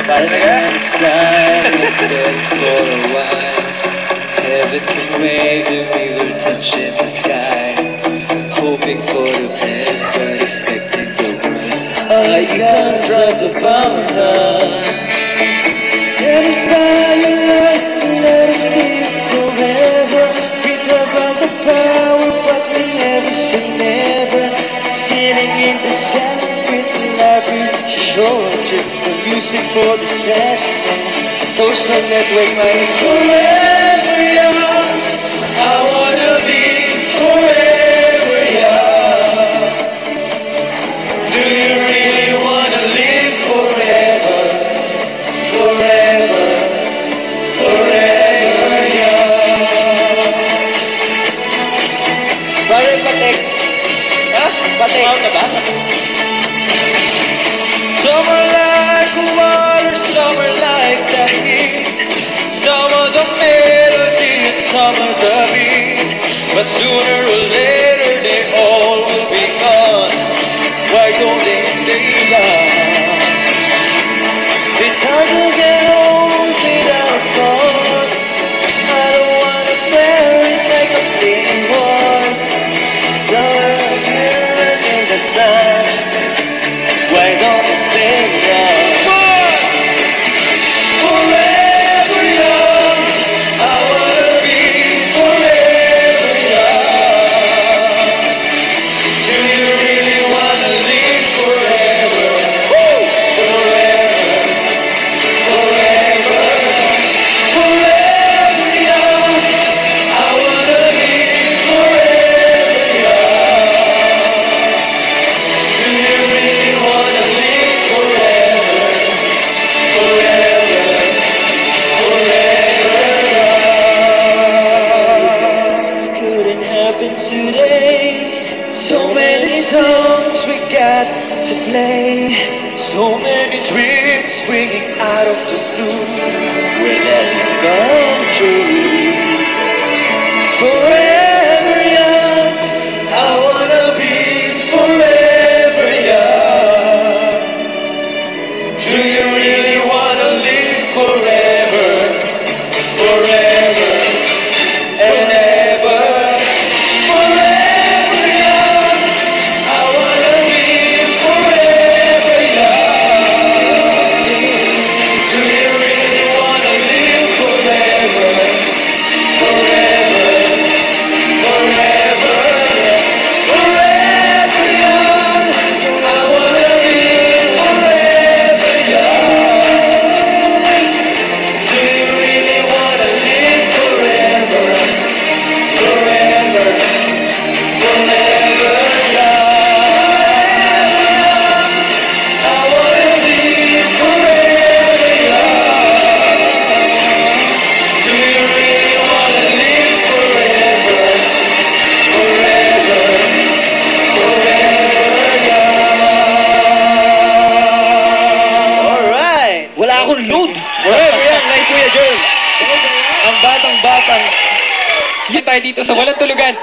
Para na ka? Heaven can wait and we will touch in the sky. Hoping for the best but expecting the worst. I can't drop the power now. Let us die alone and let us live forever. We talk about the power but we never say never. Sitting in the sand with elaborate shoulder. The music for the sad man. Social network man is forever young. I wanna be forever young. Do you really wanna live forever? Forever, forever young. Brother Patex. Ha? Patex. Wow na ba? Some are like water, some are like the heat. Some are the melody and some are the beat. But sooner or later they all will be gone. Why don't they stay long? It's hard to get old without a cause. I don't wanna perish like a bleeding horse. Don't run in the sun. Why don't you stay young? Forever young. I wanna be forever young. Do you really wanna live forever? Forever, forever, forever young. I wanna live forever young. Do you really wanna live forever? Forever, forever young. Couldn't happen today. So many songs we got to play. So many dreams swinging out of the blue. Will let it come true. Forever young. I wanna be forever young. Do you really wanna live forever? Forever and ever. Forever young. I wanna live forever young. Do you really wanna live forever? Forever, forever, forever young. I wanna live forever young. Do you really wanna live forever? Forever, forever young. I wanna live forever young. Do you really wanna live forever? Forever, forever young. Alright! Wala akong load. Forever young like Kuya Jones. Ang batang-batang. Yun tayo dito sa Walang Tulugan.